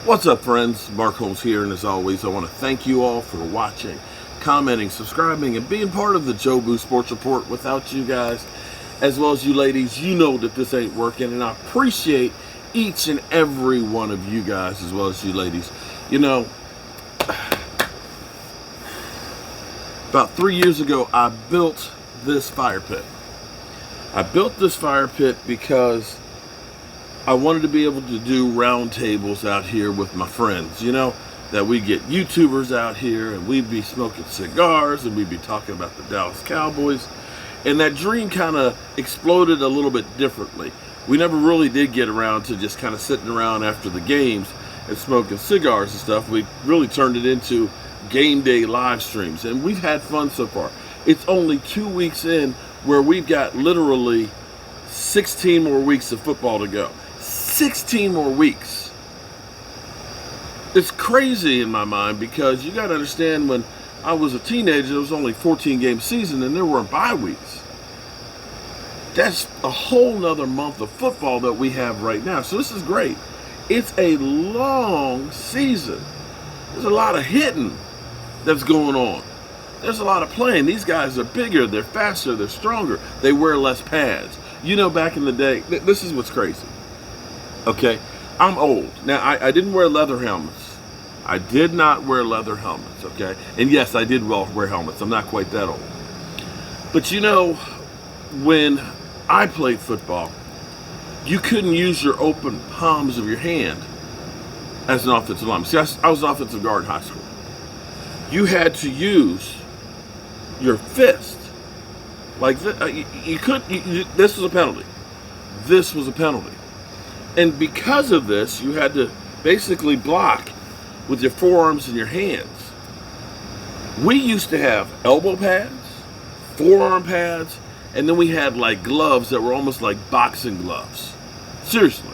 What's up, friends? Mark Holmes here, and as always, I want to thank you all for watching, commenting, subscribing, and being part of the Joe Boo Sports Report. Without you guys, as well as you ladies, you know that this ain't working, and I appreciate each and every one of you guys, as well as you ladies. You know, about 3 years ago, I built this fire pit. I built this fire pit because I wanted to be able to do roundtables out here with my friends, that we get YouTubers out here and we'd be smoking cigars and we'd be talking about the Dallas Cowboys. And that dream kind of exploded a little bit differently. We never really did get around to just kind of sitting around after the games and smoking cigars and stuff. We really turned it into game day live streams, and we've had fun so far. It's only 2 weeks in where we've got literally 16 more weeks of football to go. 16 more weeks. It's crazy in my mind because you got to understand, when I was a teenager, it was only 14-game season and there weren't bye weeks. That's a whole nother month of football that we have right now. So this is great. It's a long season. There's a lot of hitting that's going on. There's a lot of playing. These guys are bigger, they're faster, they're stronger. They wear less pads. Back in the day, this is what's crazy. Okay, I'm old. Now, I didn't wear leather helmets. I did not wear leather helmets, okay? And yes, I did wear helmets. I'm not quite that old. But when I played football, you couldn't use your open palms of your hand as an offensive lineman. See, I was an offensive guard in high school. You had to use your fist. Like this. This was a penalty. This was a penalty. And because of this, you had to basically block with your forearms and your hands. We used to have elbow pads, forearm pads, and then we had like gloves that were almost like boxing gloves. Seriously.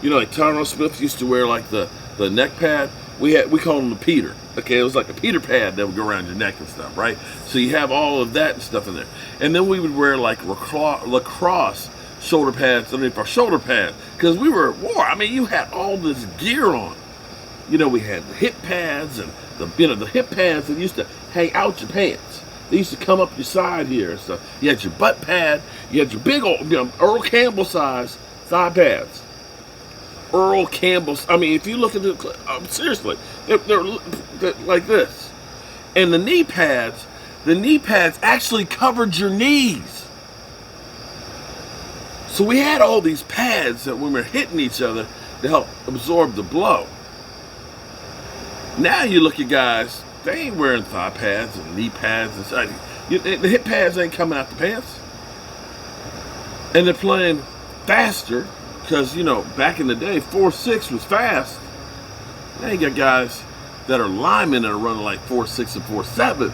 Like Tyron Smith used to wear like the neck pad. We called them the Peter. Okay, it was like a Peter pad that would go around your neck and stuff, right? So you have all of that and stuff in there. And then we would wear like lacrosse shoulder pads underneath our shoulder pads, because we were at war. I mean, you had all this gear on. We had the hip pads and the hip pads that used to hang out your pants. They used to come up your side here and stuff. You had your butt pad. You had your big old, Earl Campbell size thigh pads. Earl Campbell's. I mean, if you look at the seriously, they're like this. And the knee pads actually covered your knees. So we had all these pads that when we were hitting each other to help absorb the blow. Now you look at guys, they ain't wearing thigh pads and knee pads and stuff. The hip pads ain't coming out the pants. And they're playing faster because, back in the day, 4.6 was fast. Now you got guys that are linemen that are running like 4.6 and 4.7s.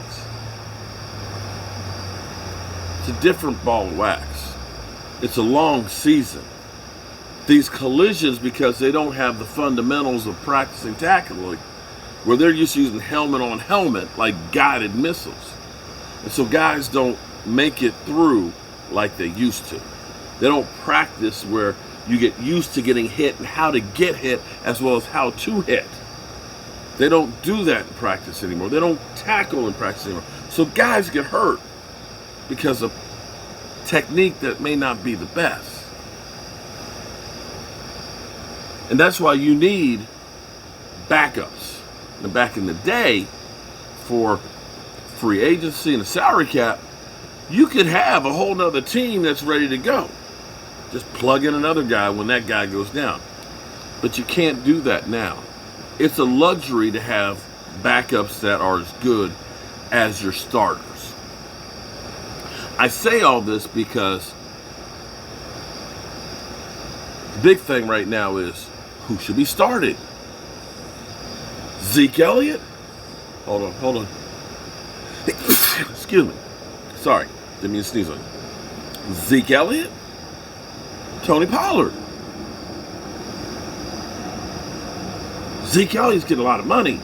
It's a different ball of wax. It's a long season. These collisions, because they don't have the fundamentals of practicing tackling, where they're just using helmet on helmet like guided missiles. And so guys don't make it through like they used to. They don't practice where you get used to getting hit and how to get hit as well as how to hit. They don't do that in practice anymore. They don't tackle in practice anymore. So guys get hurt because of technique that may not be the best. And that's why you need backups. And back in the day, for free agency and a salary cap, you could have a whole nother team that's ready to go. Just plug in another guy when that guy goes down. But you can't do that now. It's a luxury to have backups that are as good as your starters. I say all this because the big thing right now is who should be started. Zeke Elliott? Hold on. Excuse me. Sorry, didn't mean to sneeze on you. Zeke Elliott? Tony Pollard. Zeke Elliott's getting a lot of money.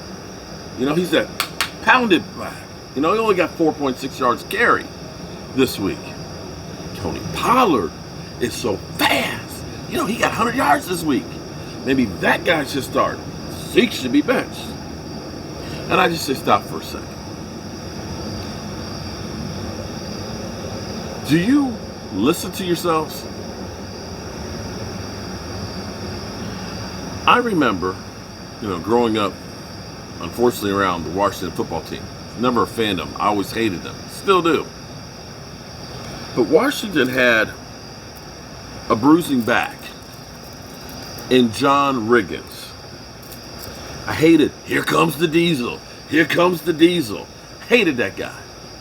He's that pounded back. He only got 4.6 yards carry this week. Tony Pollard is so fast. He got 100 yards this week. Maybe that guy should start. Zeke should be benched. And I just say, stop for a second. Do you listen to yourselves? I remember, growing up, unfortunately, around the Washington football team. Never a fan of them. I always hated them. Still do. But Washington had a bruising back in John Riggins. I hated, here comes the Diesel. Here comes the Diesel. Hated that guy.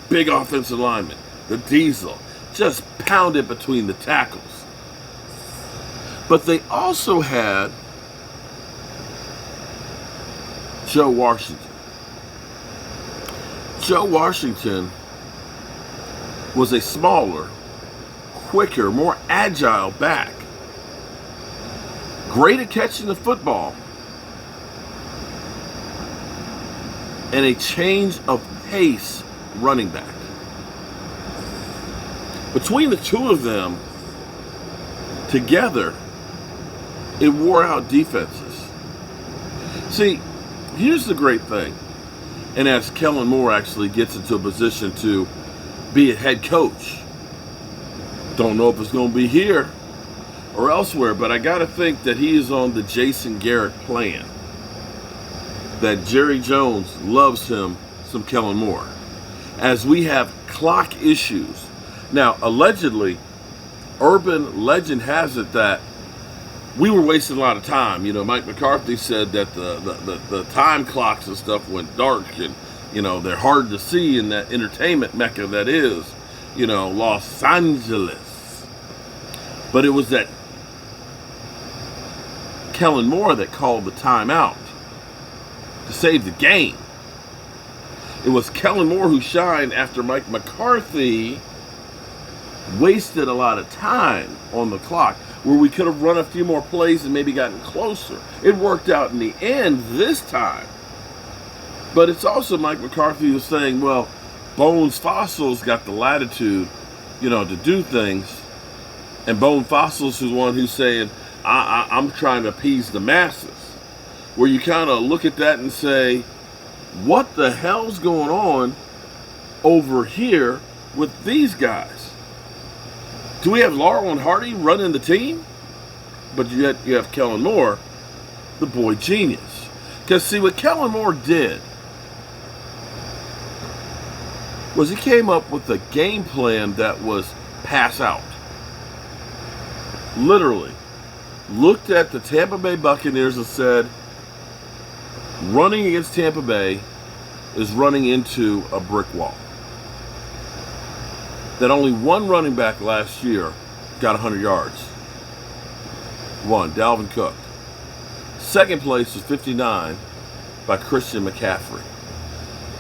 Big offensive lineman. The Diesel. Just pounded between the tackles. But they also had Joe Washington. Joe Washington was a smaller, quicker, more agile back. Great at catching the football. And a change of pace running back. Between the two of them, together, it wore out defenses. See, here's the great thing. And as Kellen Moore actually gets into a position to be a head coach, don't know if it's going to be here or elsewhere, but I got to think that he is on the Jason Garrett plan. That Jerry Jones loves him some Kellen Moore. As we have clock issues. Now, allegedly, urban legend has it that we were wasting a lot of time. Mike McCarthy said that the time clocks and stuff went dark, and they're hard to see in that entertainment mecca that is, Los Angeles. But it was that Kellen Moore that called the timeout to save the game. It was Kellen Moore who shined after Mike McCarthy wasted a lot of time on the clock, where we could have run a few more plays and maybe gotten closer. It worked out in the end this time. But it's also Mike McCarthy who's saying, well, Bones Fossils got the latitude, to do things. And Bone Fossils is one who's saying, I'm trying to appease the masses. Where you kind of look at that and say, what the hell's going on over here with these guys? Do we have Laurel and Hardy running the team? But you have Kellen Moore, the boy genius. Because see, what Kellen Moore did was he came up with a game plan that was pass out. Literally looked at the Tampa Bay Buccaneers and said, running against Tampa Bay is running into a brick wall. That only one running back last year got 100 yards. One, Dalvin Cook. Second place was 59 by Christian McCaffrey.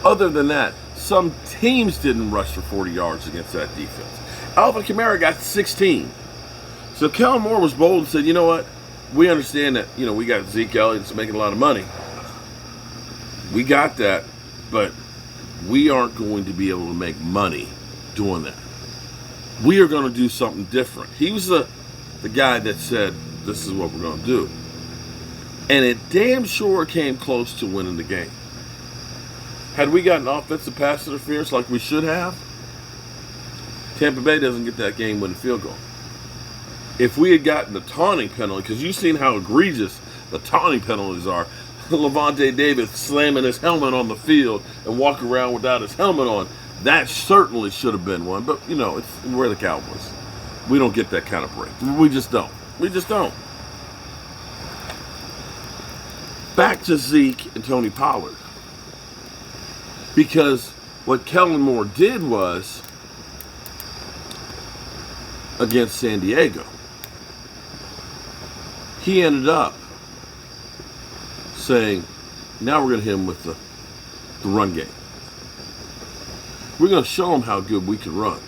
Other than that, some teams didn't rush for 40 yards against that defense. Alvin Kamara got 16. So Kellen Moore was bold and said, you know what? We understand that, we got Zeke Elliott's making a lot of money. We got that, but we aren't going to be able to make money doing that. We are going to do something different. He was the guy that said, this is what we're going to do. And it damn sure came close to winning the game. Had we gotten offensive pass interference like we should have, Tampa Bay doesn't get that game-winning field goal. If we had gotten the taunting penalty, because you've seen how egregious the taunting penalties are, Levante David slamming his helmet on the field and walking around without his helmet on, that certainly should have been one. But, we're the Cowboys. We don't get that kind of break. We just don't. We just don't. Back to Zeke and Tony Pollard. Because what Kellen Moore did was, against San Diego, he ended up saying, now we're going to hit him with the run game. We're going to show them how good we can run.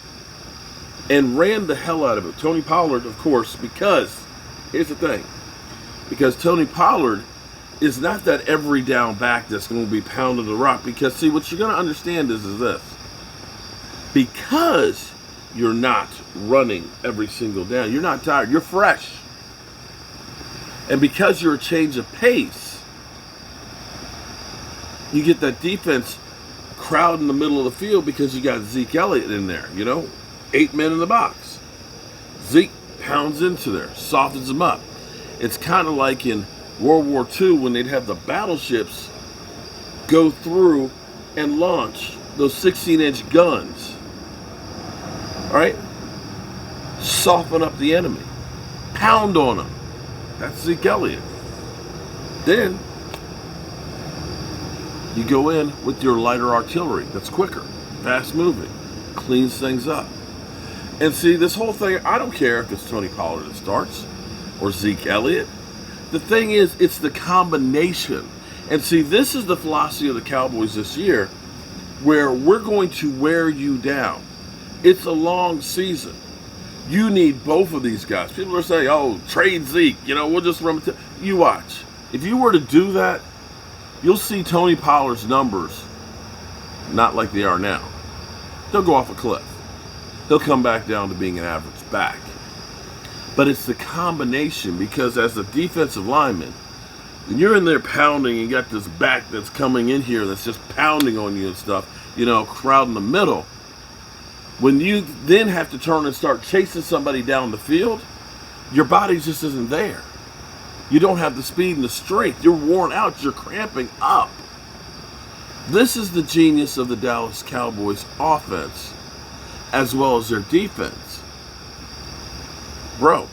And ran the hell out of it. Tony Pollard, of course, because, here's the thing, because Tony Pollard is not that every down back that's going to be pounding the rock. Because, see, what you're going to understand is this. Because you're not running every single down, you're not tired, you're fresh. And because you're a change of pace, You get that defense crowd in the middle of the field because you got Zeke Elliott in there, 8 men in the box. Zeke pounds into there, softens them up. It's kind of like in World War II when they'd have the battleships go through and launch those 16-inch guns. All right? Soften up the enemy. Pound on them. That's Zeke Elliott. Then you go in with your lighter artillery that's quicker, fast moving, cleans things up. And see, this whole thing, I don't care if it's Tony Pollard that starts or Zeke Elliott. The thing is, it's the combination. And see, this is the philosophy of the Cowboys this year, where we're going to wear you down. It's a long season. You need both of these guys. People are saying, oh, trade Zeke. We'll just run. You watch. If you were to do that, you'll see Tony Pollard's numbers not like they are now. They'll go off a cliff. He'll come back down to being an average back. But it's the combination, because as a defensive lineman, when you're in there pounding and you got this back that's coming in here that's just pounding on you and stuff, crowd in the middle, when you then have to turn and start chasing somebody down the field, your body just isn't there. You don't have the speed and the strength. You're worn out. You're cramping up. This is the genius of the Dallas Cowboys offense as well as their defense. Bro,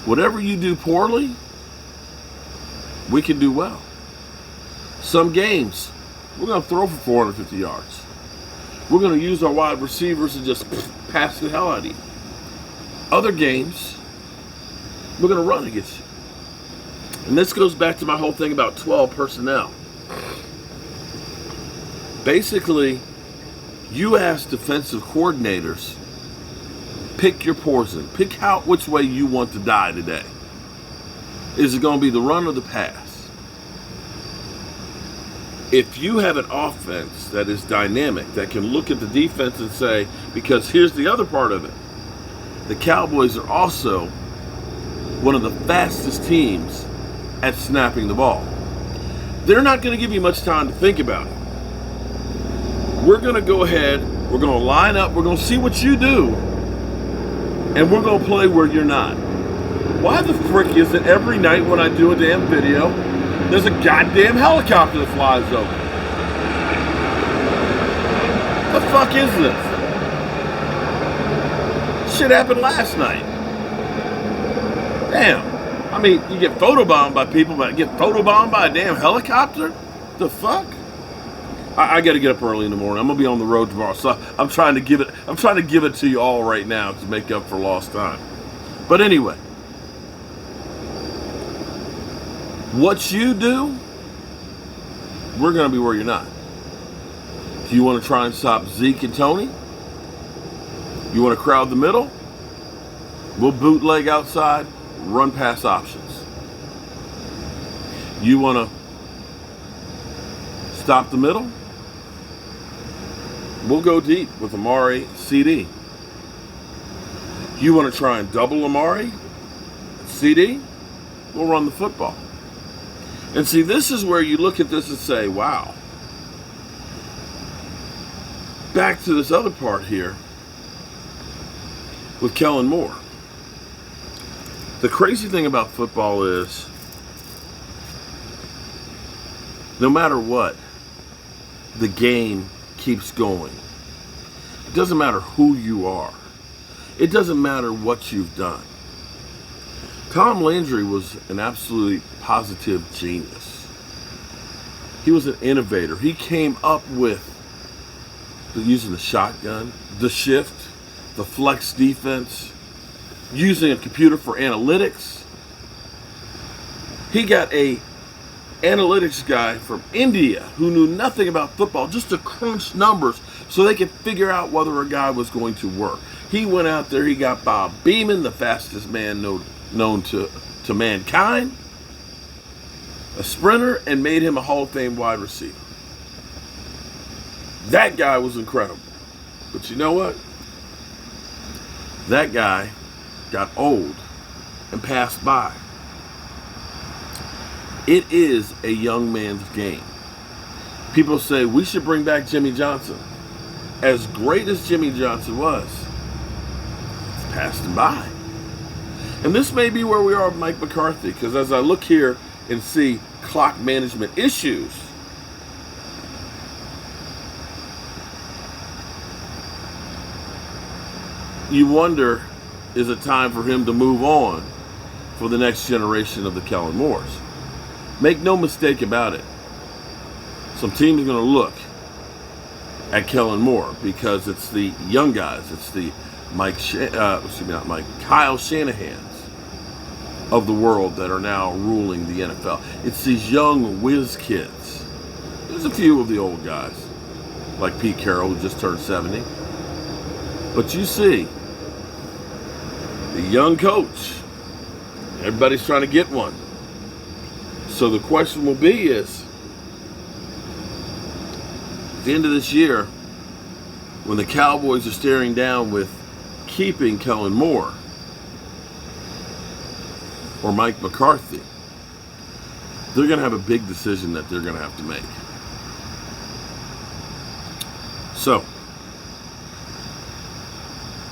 whatever you do poorly, we can do well. Some games, we're going to throw for 450 yards. We're going to use our wide receivers and just pass the hell out of you. Other games, we're going to run against you. And this goes back to my whole thing about 12 personnel. Basically, you as defensive coordinators, pick your poison. Pick which way you want to die today. Is it going to be the run or the pass? If you have an offense that is dynamic, that can look at the defense and say, because here's the other part of it. The Cowboys are also one of the fastest teams at snapping the ball. They're not going to give you much time to think about it. We're going to go ahead, we're going to line up, we're going to see what you do, and we're going to play where you're not. Why the frick is it every night when I do a damn video, there's a goddamn helicopter that flies over? The fuck is this? Shit happened last night. Damn. I mean, you get photobombed by people, but get photobombed by a damn helicopter? The fuck? I got to get up early in the morning. I'm gonna be on the road tomorrow, so I'm trying to give it to you all right now to make up for lost time. But anyway, what you do, we're gonna be where you're not. If you want to try and stop Zeke and Tony, you want to crowd the middle, we'll bootleg outside, run pass options. You want to stop the middle, we'll go deep with Amari, CD. You want to try and double Amari, CD, we'll run the football. And see, this is where you look at this and say, wow. Back to this other part here with Kellen Moore. The crazy thing about football is, no matter what, the game keeps going. It doesn't matter who you are. It doesn't matter what you've done. Tom Landry was an absolutely positive genius. He was an innovator. He came up with using the shotgun, the shift, the flex defense, using a computer for analytics. He got a analytics guy from India who knew nothing about football just to crunch numbers so they could figure out whether a guy was going to work. He went out there, he got Bob Beamon, the fastest man known to mankind, a sprinter, and made him a Hall of Fame wide receiver. That guy was incredible. But you know what? That guy got old and passed by. It is a young man's game. People say we should bring back Jimmy Johnson. As great as Jimmy Johnson was, it's passed him by. And this may be where we are with Mike McCarthy, because as I look here and see clock management issues, you wonder, is it time for him to move on for the next generation of the Kellen Moores? Make no mistake about it. Some teams are going to look at Kellen Moore because it's the young guys. It's the Kyle Shanahans of the world that are now ruling the NFL. It's these young whiz kids. There's a few of the old guys, like Pete Carroll, who just turned 70. But you see, the young coach, everybody's trying to get one. So the question will be is, at the end of this year, when the Cowboys are staring down with keeping Kellen Moore or Mike McCarthy, they're going to have a big decision that they're going to have to make. So,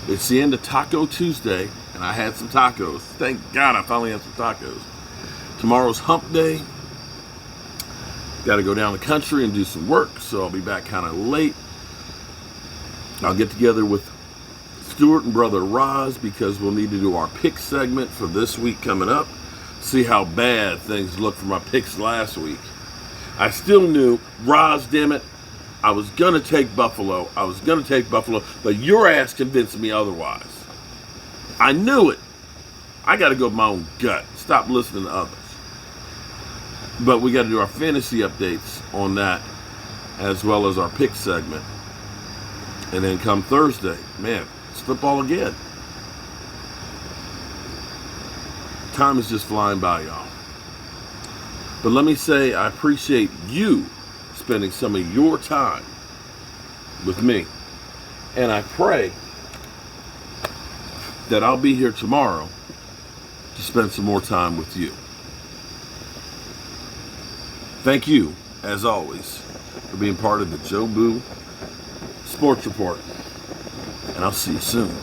it's the end of Taco Tuesday, and I had some tacos. Thank God I finally had some tacos. Tomorrow's hump day. Got to go down the country and do some work, so I'll be back kind of late. I'll get together with Stuart and brother Roz because we'll need to do our pick segment for this week coming up. See how bad things look for my picks last week. I still knew, Roz, damn it, I was going to take Buffalo. But your ass convinced me otherwise. I knew it. I got to go with my own gut. Stop listening to others. But we got to do our fantasy updates on that as well as our pick segment. And then come Thursday, man, it's football again. Time is just flying by, y'all. But let me say, I appreciate you spending some of your time with me. And I pray that I'll be here tomorrow to spend some more time with you. Thank you, as always, for being part of the Joe Boo Sports Report. And I'll see you soon.